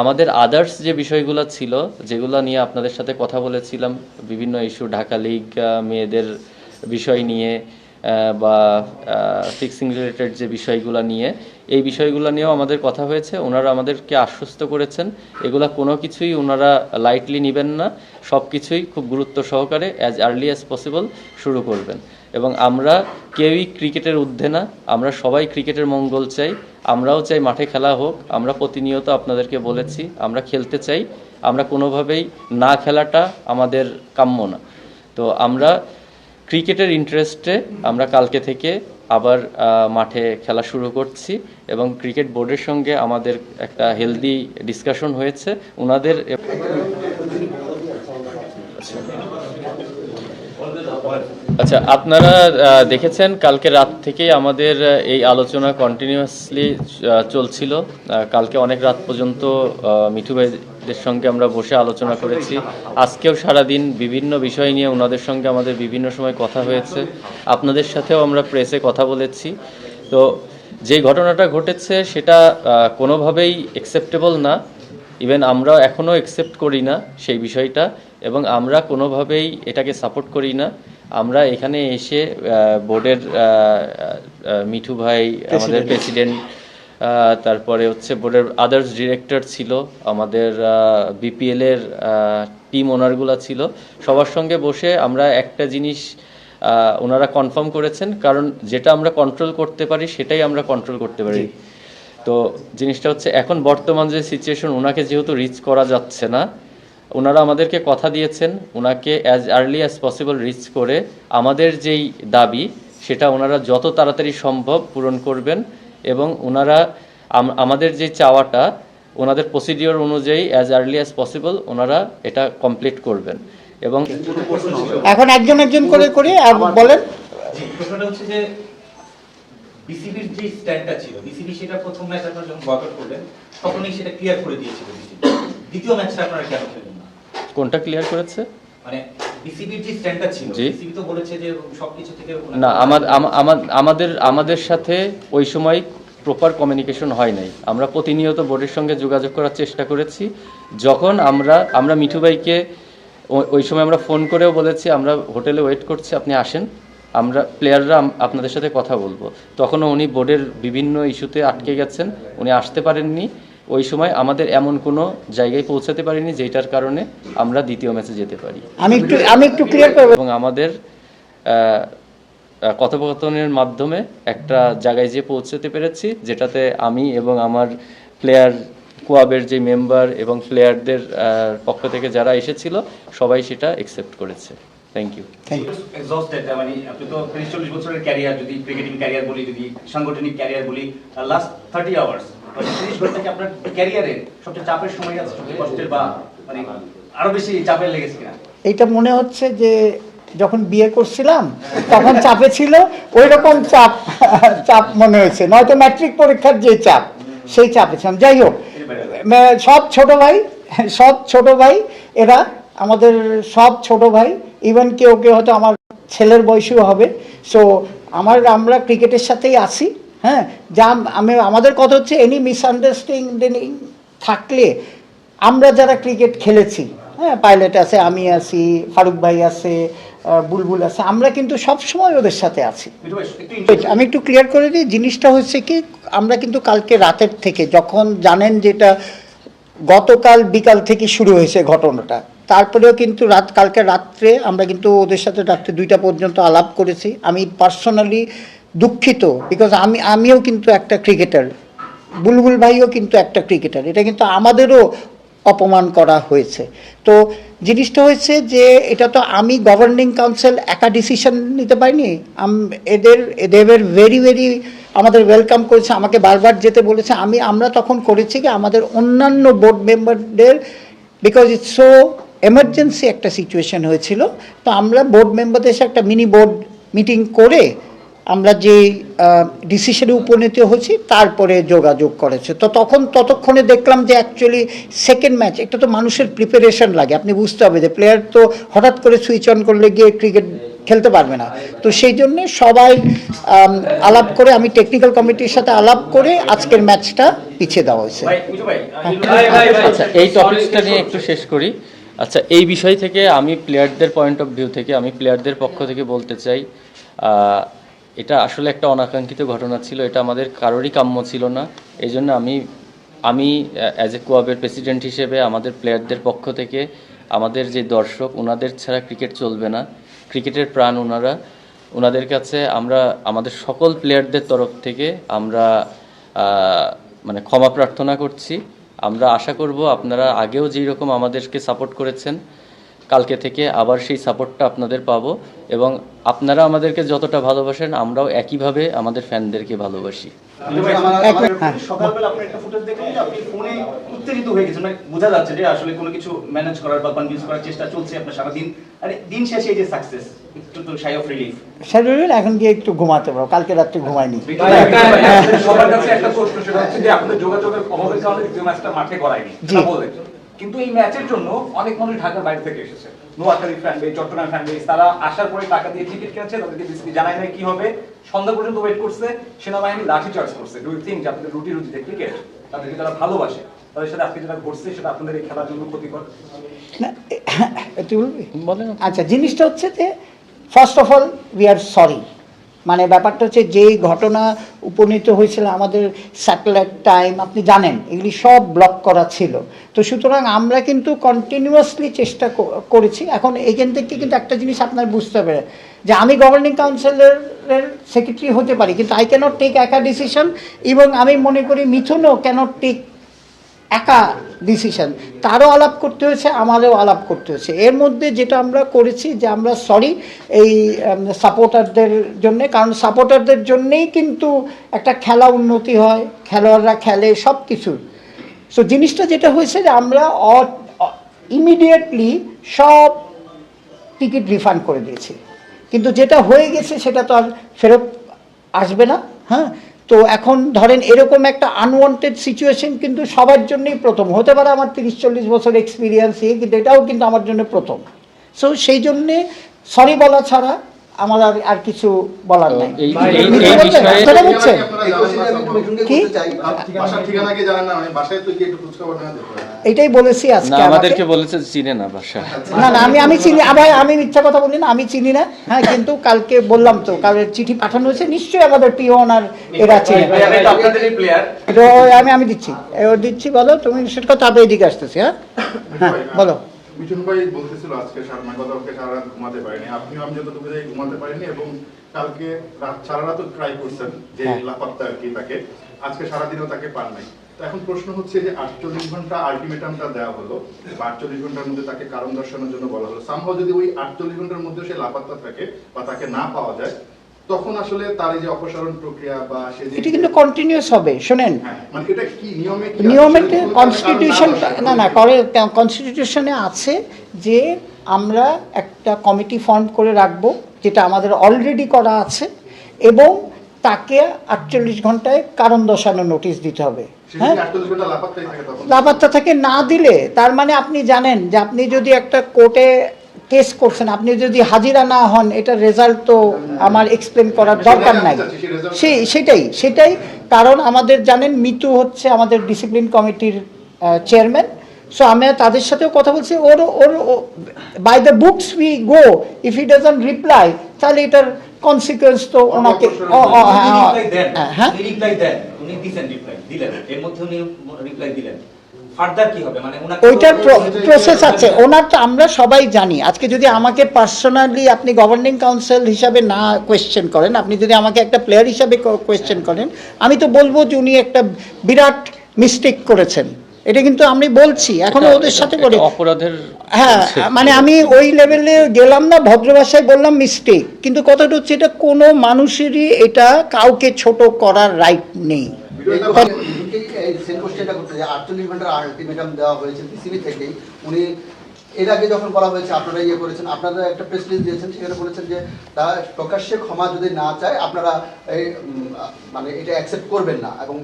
আমাদের আদার্স যে বিষয়গুলো ছিল, যেগুলো নিয়ে আপনাদের সাথে কথা বলেছিলাম, বিভিন্ন ইস্যু, ঢাকা লিগ, মেয়েদের বিষয় নিয়ে বা ফিক্সিং রিলেটেড যে বিষয়গুলো নিয়ে, এই বিষয়গুলো নিয়েও আমাদের কথা হয়েছে। ওনারা আমাদেরকে আশ্বস্ত করেছেন এগুলা কোনো কিছুই ওনারা লাইটলি নেবেন না, সব কিছুই খুব গুরুত্ব সহকারে অ্যাজ আর্লি অ্যাজ পসিবল শুরু করবেন। এবং আমরা কেউই ক্রিকেটের ঊর্ধ্বে না, আমরা সবাই ক্রিকেটের মঙ্গল চাই, আমরাও চাই মাঠে খেলা হোক। আমরা প্রতিনিয়ত আপনাদেরকে বলেছি আমরা খেলতে চাই, আমরা কোনোভাবেই না খেলাটা আমাদের কাম্য না। তো আমরা ক্রিকেটের ইন্টারেস্টে আমরা কালকে থেকে আবার মাঠে খেলা শুরু করছি এবং ক্রিকেট বোর্ডের সঙ্গে আমাদের একটা হেলদি ডিসকাশন হয়েছে ওনাদের। আচ্ছা, আপনারা দেখেছেন কালকে রাত থেকেই আমাদের এই আলোচনা কন্টিনিউয়াসলি চলছিল। কালকে অনেক রাত পর্যন্ত মিঠু ভাইদের সঙ্গে আমরা বসে আলোচনা করেছি। আজকেও সারাদিন বিভিন্ন বিষয় নিয়ে ওনাদের সঙ্গে আমাদের বিভিন্ন সময় কথা হয়েছে। আপনাদের সাথেও আমরা প্রেসে কথা বলেছি। তো যে ঘটনাটা ঘটেছে সেটা কোনোভাবেই অ্যাকসেপ্টেবল না, ইভেন আমরা এখনও অ্যাকসেপ্ট করি না সেই বিষয়টা, এবং আমরা কোনোভাবেই এটাকে সাপোর্ট করি না। আমরা এখানে এসে বোর্ডের মিঠু ভাই, আমাদের প্রেসিডেন্ট, তারপরে হচ্ছে বোর্ডের আদার্স ডিরেক্টর ছিল, আমাদের বিপিএলের টিম ওনারগুলো ছিল, সবার সঙ্গে বসে আমরা একটা জিনিস ওনারা কনফার্ম করেছেন, কারণ যেটা আমরা কন্ট্রোল করতে পারি সেটাই আমরা কন্ট্রোল করতে পারি। তো জিনিসটা হচ্ছে এখন বর্তমান যে সিচুয়েশন, ওনাকে যেহেতু রিচ করা যাচ্ছে না, ওনারা আমাদেরকে কথা দিয়েছেন ওনাকে as early as possible reach করে আমাদের যেই দাবি সেটা ওনারা যত তাড়াতাড়ি সম্ভব পূরণ করবেন, এবং ওনারা আমাদের যে চাওয়াটা ওনাদের প্রসিডিওর অনুযায়ী অ্যাজ আর্লি অ্যাজ পসিবল ওনারা এটা কমপ্লিট করবেন। এবং এখন একজন একজন করে করে বলেন। প্রশ্নটা হচ্ছে যে বিসিবির যে স্ট্যান্ডটা ছিল, বিসিবি সেটা প্রথম ম্যাচ আপনারা যখন বয়কট করলেন তখনই সেটা ক্লিয়ার করে দিয়েছিল বিসিবি। দ্বিতীয় ম্যাচটা আপনারা কেন খেলেন না? কোনটা ক্লিয়ার করেছে? মানে বিসিবির যে স্ট্যান্ডটা ছিল, বিসিবি তো বলেছে যে সবকিছু থেকে না, আমাদের সাথে ওই সময় প্রপার কমিউনিকেশন হয় নাই। আমরা প্রতিনিয়ত বোর্ডের সঙ্গে যোগাযোগ করার চেষ্টা করেছি। যখন আমরা মিঠু ভাইকে ওই সময় আমরা ফোন করেও বলেছি আমরা হোটেলে ওয়েট করছি, আপনি আসেন, আমরা প্লেয়াররা আপনাদের সাথে কথা বলবো। তখনও উনি বোর্ডের বিভিন্ন ইস্যুতে আটকে গেছেন, উনি আসতে পারেননি। ওই সময় আমাদের এমন কোনো জায়গায় পৌঁছাতে পারিনি যেটার কারণে আমরা দ্বিতীয় ম্যাচে যেতে পারি। আমি একটু ক্লিয়ার করব। এবং আমাদের কথোপকথনের মাধ্যমে একটা জায়গায় যেয়ে পৌঁছতে পেরেছি, যেটাতে আমি এবং আমার প্লেয়ার কোয়াবের যে মেম্বার এবং প্লেয়ারদের পক্ষ থেকে যারা এসেছিল সবাই সেটা অ্যাকসেপ্ট করেছে। Thank you. এক্সস্টেড, মানে আপনি তো 40 বছরের ক্যারিয়ার, যদি ক্রিকেটিং ক্যারিয়ার বলি, যদি সাংগঠনিক ক্যারিয়ার বলি, লাস্ট 30 আওয়ার্স, মানে 30 ঘন্টা কি আপনার ক্যারিয়ারের সবচেয়ে চাপের সময় আছে, সবচেয়ে কষ্টের, বা মানে আরো বেশি চাপের লেগেছে কিনা? এইটা মনে হচ্ছে যে যখন বিয়ে করছিলাম তখন চাপে ছিল, ওই রকম চাপ মনে হয়েছে, নয়তো ম্যাট্রিক পরীক্ষার যে চাপ সেই চাপে ছিলাম। যাই হোক, সব ছোট ভাই এরা আমাদের সব ছোট ভাই, ইভেন কেউ কেউ হয়তো আমার ছেলের বয়সীও হবে। সো আমরা ক্রিকেটের সাথেই আছি। হ্যাঁ, আমাদের কথা হচ্ছে এনি মিসআন্ডারস্ট্যান্ডিং থাকলে আমরা যারা ক্রিকেট খেলেছি, হ্যাঁ, পাইলট আছে, আমি আছি, ফারুক ভাই আছে, বুলবুল আছে, আমরা কিন্তু সবসময় ওদের সাথে আছি। আমি একটু ক্লিয়ার করে দিই, জিনিসটা হচ্ছে কি, আমরা কিন্তু কালকে রাতের থেকে, যখন জানেন যেটা গতকাল বিকাল থেকে শুরু হয়েছে ঘটনাটা, তারপরেও কিন্তু কালকে রাত্রে আমরা কিন্তু ওদের সাথে রাত্রে 2টা পর্যন্ত আলাপ করেছি। আমি পার্সোনালি দুঃখিত, বিকজ আমিও কিন্তু একটা ক্রিকেটার, বুলবুল ভাইও কিন্তু একটা ক্রিকেটার, এটা কিন্তু আমাদেরও অপমান করা হয়েছে। তো জিনিসটা হয়েছে যে এটা তো আমি গভর্নিং কাউন্সিল একা ডিসিশন নিতে পারিনি। এদের ভেরি আমাদের ওয়েলকাম করেছে, আমাকে বারবার যেতে বলেছে। আমরা তখন করেছি কি, আমাদের অন্যান্য বোর্ড মেম্বারদের, বিকজ ইটস সো এমার্জেন্সি একটা সিচুয়েশন হয়েছিল, তো আমরা বোর্ড মেম্বারদের সাথে একটা মিনি বোর্ড মিটিং করে আমরা যে ডিসিশনে উপনীত হয়েছি তারপরে যোগাযোগ করেছে। তো ততক্ষণে দেখলাম যে অ্যাকচুয়ালি সেকেন্ড ম্যাচ একটা তো মানুষের প্রিপারেশন লাগে, আপনি বুঝতে হবে যে প্লেয়ার তো হঠাৎ করে সুইচ অন করলে গিয়ে ক্রিকেট খেলতে পারবে না। তো সেই জন্যে সবাই আলাপ করে, আমি টেকনিক্যাল কমিটির সাথে আলাপ করে আজকের ম্যাচটা পিছিয়ে দেওয়া হয়েছে। আচ্ছা, এই টপিকসটা নিয়ে একটু শেষ করি। আচ্ছা, এই বিষয় থেকে আমি প্লেয়ারদের পয়েন্ট অফ ভিউ থেকে, আমি প্লেয়ারদের পক্ষ থেকে বলতে চাই, এটা আসলে একটা অনাকাঙ্ক্ষিত ঘটনা ছিল, এটা আমাদের কারোরই কাম্য ছিল না। এই জন্য আমি অ্যাজ এ কোয়াবের প্রেসিডেন্ট হিসেবে আমাদের প্লেয়ারদের পক্ষ থেকে, আমাদের যে দর্শক, ওনাদের ছাড়া ক্রিকেট চলবে না, ক্রিকেটের প্রাণ ওনারা, ওনাদের কাছে আমরা আমাদের সকল প্লেয়ারদের তরফ থেকে আমরা মানে ক্ষমা প্রার্থনা করছি। আমরা আশা করব আপনারা আগেও যেই রকম আমাদেরকে সাপোর্ট করেছেন, কালকে থেকে আবার সেই সাপোর্টটা আপনাদের পাবো, এবং আপনারা আমাদেরকে যতটা ভালোবাসেন আমরাও একইভাবে আমাদের ফ্যানদেরকে ভালোবাসি। সকালবেলা আপনি একটা ফুটেজ দেখলেন যে আপনি ফোনে উত্তেজিত হয়ে গেছেন, মানে বোঝা যাচ্ছে যে আসলে কোনো কিছু ম্যানেজ করার বা কনভিন্স করার চেষ্টা চলছে আপনার সারাদিন, আরে দিন শেষে এই যে সাকসেস, একটু তো শাই অফ রিলিফ। শারীরিক এখন গিয়ে একটু ঘুমাতে পারো, কালকে রাত্রে ঘুমাইনি। সবার কাছে একটা প্রশ্ন, সেটা হচ্ছে যে আপনাদের যোগাযোগের অভাবের কারণে দ্বিতীয় ম্যাচটা মাঠে করায়নি, বলে, কিন্তু এই ম্যাচের জন্য অনেক মানুষ ঢাকার বাইরে থেকে এসেছে, Noakhali fan base, Chattogram fan base, তারা আসার পরে টাকা দিয়ে টিকিট কিনেছে, তাদেরকে বিসিবি জানায় নাই কি হবে, সন্ধ্যা পর্যন্ত ওয়েট করছে, সেনাবাহিনী লাঠি চার্জ করছে। ডু ইউ থিংক যে আপনাদের রুটিতে ক্রিকেট, তাদেরকে যারা ভালোবাসে তাদের সাথে আজকে যেটা ঘটছে সেটা আপনাদের এই খেলার জন্য ক্ষতিকর? না, তুই বলবি? আচ্ছা, জিনিসটা হচ্ছে যে first of all we are sorry. মানে ব্যাপারটা হচ্ছে যেই ঘটনা উপনীত হয়েছিল, আমাদের স্যাটেলাইট টাইম আপনি জানেন এগুলি সব ব্লক করা ছিল। তো সুতরাং আমরা কিন্তু কন্টিনিউয়াসলি চেষ্টা করেছি। এখন এইখান থেকে কিন্তু একটা জিনিস আপনার বুঝতে হবে যে আমি গভর্নিং কাউন্সিলের সেক্রেটারি হতে পারি, কিন্তু আই ক্যানট টেক একা ডিসিশন, এবং আমি মনে করি মিথুনও ক্যানট টেক একা ডিসিশন। তারও আলাপ করতে হয়েছে, আমারও আলাপ করতে হয়েছে। এর মধ্যে যেটা আমরা করেছি যে আমরা সরি এই সাপোর্টারদের জন্যে, কারণ সাপোর্টারদের জন্যেই কিন্তু একটা খেলা উন্নতি হয়, খেলোয়াড়রা খেলে, সব কিছু। সো জিনিসটা যেটা হয়েছে যে আমরা ইমিডিয়েটলি সব টিকিট রিফান্ড করে দিয়েছি, কিন্তু যেটা হয়ে গেছে সেটা তো আর ফেরত আসবে না। হ্যাঁ, তো এখন ধরেন এরকম একটা আনওয়ান্টেড সিচুয়েশন কিন্তু সবার জন্যই প্রথম হতে পারে। আমার 30-40 বছর এক্সপিরিয়েন্স, কিন্তু এটাও কিন্তু আমার জন্য প্রথম। সো সেই জন্যে সরি বলা ছাড়া আমার আর কিছু বলার নাই। এটাই বলেছি আজকে, আমাদেরকে বলেছে চিনে না বাসা। না না, আমি চিনি, আবার আমি মিথ্যা কথা বলি না, আমি চিনি না। হ্যাঁ, কিন্তু কালকে বললাম তো, কারণ চিঠি পাঠানো হয়েছে, নিশ্চয়ই আমাদের পিওন আর এরা চিনে। আমি দিচ্ছি, দিচ্ছি, বলো তুমি সেটা তারপরে এদিকে আসতেছি। হ্যাঁ হ্যাঁ, বলো। মিঠুন ভাই বলতেছিল আজকে সারা রাত ঘুমাতে পারেনি, আপনিও আমি যতটুকু যাই ঘুমাতে পারিনি, এবং কালকে সারা রাত ট্রাই করছেন যে লাপাত্তা আর কি তাকে, আজকে সারাদিনও তাকে পান নাই। তো এখন প্রশ্ন হচ্ছে যে 48 ঘন্টা আলটিমেটামটা দেওয়া হলো, 48 ঘন্টার মধ্যে তাকে কারণ দর্শানোর জন্য বলা হলো, সামহাও যদি ওই 48 ঘন্টার মধ্যে সে লাপাত্তা থাকে বা তাকে না পাওয়া যায়, তখন আসলে তার এই যে অপসারণ প্রক্রিয়া বা সে এটা কিন্তু কন্টিনিউয়াস হবে। শোনেন, মানে এটা কি নিয়মে কনস্টিটিউশন না করে, কনস্টিটিউশনে আছে যে আমরা একটা কমিটি ফর্ম করে রাখবো, যেটা আমাদের অলরেডি করা আছে, এবং তাকে 48 ঘন্টায় কারণ দর্শানোর নোটিশ দিতে হবে। হ্যাঁ, লাপাত্তা থেকে না দিলে তার মানে আপনি জানেন যে আপনি যদি একটা কোর্টে কেস করছেন, আপনি যদি হাজিরা না হন, এটা রেজাল্ট তো আমার এক্সপ্লেন করার দরকার নাই। সেটাই কারণ আমাদের জানেন মিতু হচ্ছে আমাদের ডিসিপ্লিন কমিটির চেয়ারম্যান। সো আমি তাদের সাথেও কথা বলছি, or by the books we go, if he doesn't reply তাহলে এটার কনসিকুয়েন্স তো ওনাকে ওইটার প্রসেস আছে ওনার, তো আমরা সবাই জানি। আজকে যদি আমাকে পার্সোনালি আপনি গভর্নিং কাউন্সিল হিসাবে না কোয়েশ্চেন করেন, আপনি যদি আমাকে একটা প্লেয়ার হিসাবে কোয়েশ্চেন করেন, আমি তো বলবো যে উনি একটা বিরাট মিস্টেক করেছেন। এটা কিন্তু আমি বলছি এখনো ওদের সাথে করে অপরাধের, হ্যাঁ, মানে আমি ওই লেভেলে গেলাম না, ভদ্র ভাষায় বললাম মিস্টেক, কিন্তু কথাটা হচ্ছে এটা কোনো মানুষেরই এটা কাউকে ছোট করার রাইট নেই। সেম কোশ্চেনটা করতে যে 48 ঘন্টার আলটিমেটাম দেওয়া হয়েছে বিসিবি থেকেই, উনি এর আগে যখন বলা হয়েছে আপনারা ইয়ে করেছেন, আপনারা একটা প্রেস রিলিজ দিয়েছেন, সেখানে বলেছেন যে তা প্রকাশ্যে ক্ষমা যদি না চায় আপনারা এই মানে এটা অ্যাকসেপ্ট করবেন না। এবং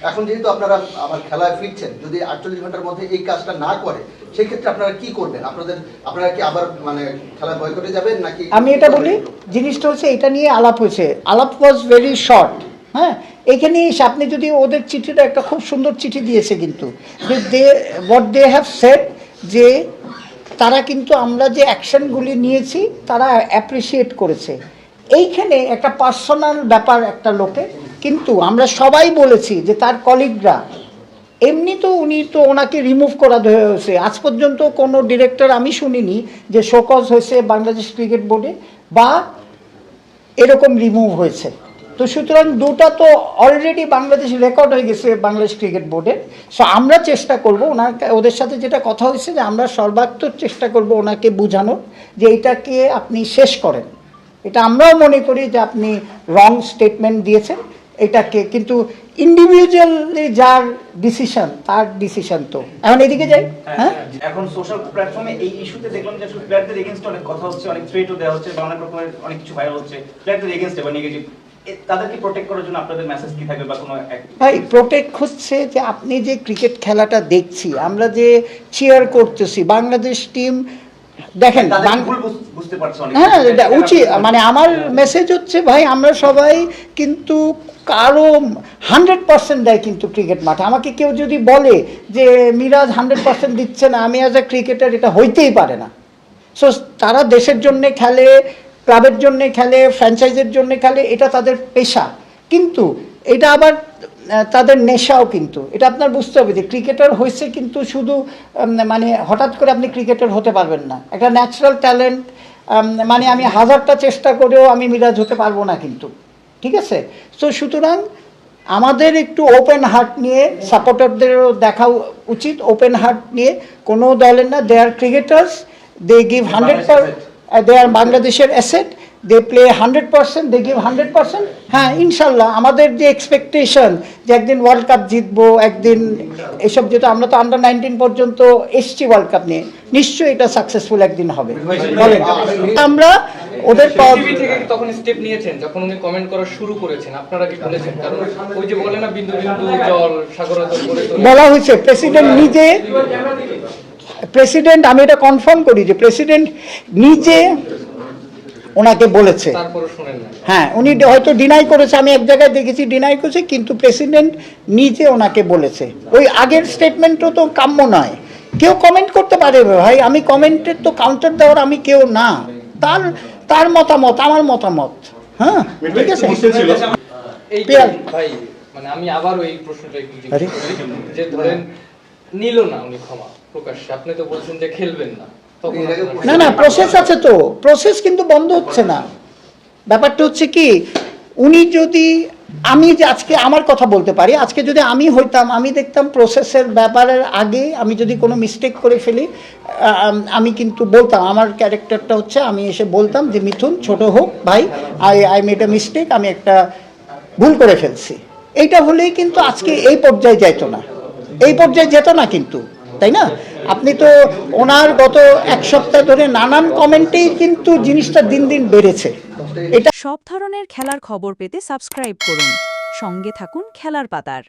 এখন যেহেতু আপনারা আবার খেলায় ফিরছেন, যদি 48 ঘন্টার মধ্যে এই কাজটা না করে সেই ক্ষেত্রে আপনারা কি করবেন? আপনারা কি আবার মানে খেলা বয়কটে যাবেন নাকি? আমি এটা বলি, জিনিসটা হচ্ছে এটা নিয়ে আলাপ হয়েছে, আলাপ ওয়াজ ভেরি শর্ট। হ্যাঁ, এখানে এসে আপনি যদি ওদের চিঠিটা একটা খুব সুন্দর চিঠি দিয়েছে কিন্তু, যে হোয়াট দে হ্যাভ সেড, যে তারা কিন্তু আমরা যে অ্যাকশনগুলি নিয়েছি তারা অ্যাপ্রিসিয়েট করেছে। এইখানে একটা পার্সোনাল ব্যাপার একটা লোকে, কিন্তু আমরা সবাই বলেছি যে তার কলিগরা, এমনি তো উনি তো ওনাকে রিমুভ করা হয়েছে। আজ পর্যন্ত কোনো ডিরেক্টর আমি শুনিনি যে শোকজ হয়েছে বাংলাদেশ ক্রিকেট বোর্ডে বা এরকম রিমুভ হয়েছে। তো সুতরাং দুটা তো অলরেডি বাংলাদেশ রেকর্ড হয়ে গেছে বাংলাদেশ ক্রিকেট বোর্ডে। সো আমরা চেষ্টা করব ওদের সাথে যেটা কথা হয়েছে যে আমরা সর্বাত্মক চেষ্টা করব ওনাকে বোঝানোর যে এটাকে আপনি শেষ করেন। এটা আমরাও মনে করি যে আপনি রং স্টেটমেন্ট দিয়েছেন এটাকে, কিন্তু ইন্ডিভিজুয়ালি যার ডিসিশন তার ডিসিশন। তো এখন এদিকে যাই। হ্যাঁ, এখন সোশ্যাল প্ল্যাটফর্মে এই ইস্যুতে দেখলাম যে আসলে প্লেয়ারদের এগেইনস্ট অনেক কথা হচ্ছে, অনেক থ্রেটও দেওয়া হচ্ছে বা অনেক রকমের অনেক কিছু ভাইরাল হচ্ছে প্লেয়ারদের এগেইনস্টে বা নেগেটিভ। তাদেরকে প্রোটেক্ট করার জন্য আপনাদের মেসেজ কি থাকবে বা কোনো ভাই প্রোটেক্ট হচ্ছে যে আপনি যে ক্রিকেট খেলাটা দেখছি, আমরা যে চিয়ার করতেছি বাংলাদেশ টিম, দেখেন বুঝতে পারছো অনেক। হ্যাঁ, এটা উচিত। মানে আমার মেসেজ হচ্ছে ভাই আমরা সবাই কিন্তু কারো 100% দেয় কিন্তু ক্রিকেট মাঠে। আমাকে কেউ যদি বলে যে মিরাজ 100% দিচ্ছে না, আমি অ্যাজ এ ক্রিকেটার, এটা হইতেই পারে না। সো তারা দেশের জন্যে খেলে, ক্লাবের জন্যে খেলে, ফ্র্যাঞ্চাইজের জন্যে খেলে, এটা তাদের পেশা। কিন্তু এটা আবার তাদের নেশাও কিন্তু। এটা আপনার বুঝতে হবে যে ক্রিকেটার হয়েছে কিন্তু শুধু মানে হঠাৎ করে আপনি ক্রিকেটার হতে পারবেন না। একটা ন্যাচারাল ট্যালেন্ট, মানে আমি 1000টা চেষ্টা করেও আমি মিরাজ হতে পারবো না কিন্তু, ঠিক আছে? সো সুতরাং আমাদের একটু ওপেন হার্ট নিয়ে সাপোর্টারদেরও দেখা উচিত, ওপেন হার্ট নিয়ে। কোনো দলের না, দে আর cricketers, they give 100%, they are বাংলাদেশের asset, they play 100%, they give 100%। হ্যাঁ, ইনশাল্লাহ আমাদের যে এক্সপেকটেশন যে একদিন ওয়ার্ল্ড কাপ জিতবো, একদিন এসব, যেটা আমরা তো আন্ডার 19 পর্যন্ত এসছি ওয়ার্ল্ড কাপ নিয়ে, নিশ্চয়ই এটা সাকসেসফুল একদিন হবে। বলেন, আমরা ওদের টিভি থেকে তখন স্টেপ নিয়েছেন যখন উনি কমেন্ট করা শুরু করেছেন, আপনারা কি বলেছেন? কারণ ওই যে বলে না, বিন্দু বিন্দু জল সাগরতল করে তোলে। বলা হয়েছে প্রেসিডেন্ট নিজে, প্রেসিডেন্ট, আমি এটা কনফার্ম করি যে প্রেসিডেন্ট নিজে ওনাকে বলেছে। তারপরে শুনেন না। হ্যাঁ, উনি হয়তো ডিনাই করেছে, আমি এক জায়গায় দেখেছি ডিনাই করেছে, কিন্তু প্রেসিডেন্ট নিজে ওনাকে বলেছে। ওই আগের স্টেটমেন্টও তো কাম্য নয়। কেউ কমেন্ট করতে পারে ভাই, আমি কমেন্টের তো কাউন্টার দেওয়ার আমি কেউ না। তার মতামত আমার মতামত। হ্যাঁ, ঠিক আছে। এই যে ভাই, মানে আমি আবার ওই প্রশ্নটা একটু জিজ্ঞেস করি, যে ধরেন নিল না উনি ক্ষমা প্রকাশ্যে, আপনি তো বলছেন যে খেলবেন না, না না, প্রসেস আছে তো, প্রসেস কিন্তু বন্ধ হচ্ছে না। ব্যাপারটা হচ্ছে কি, উনি যদি, আমি যে আজকে আমার কথা বলতে পারি, আজকে যদি আমি হইতাম, আমি দেখতাম প্রসেসের ব্যাপারের আগে আমি যদি কোনো মিস্টেক করে ফেলি, আমি কিন্তু বলতাম, আমার ক্যারেক্টারটা হচ্ছে আমি এসে বলতাম যে মিথুন, ছোট হোক ভাই, আই মেড এ মিস্টেক, আমি একটা ভুল করে ফেলছি। এইটা হলেই কিন্তু আজকে এই পর্যায়ে যেত না, এই পর্যায়ে যেত না কিন্তু, তাই না? আপনি তো ওনার গত এক সপ্তাহ ধরে নানান কমেন্টেই কিন্তু জিনিসটা দিন দিন বেড়েছে। এটা সব ধরনের খেলার খবর পেতে সাবস্ক্রাইব করুন, সঙ্গে থাকুন খেলার পাতার।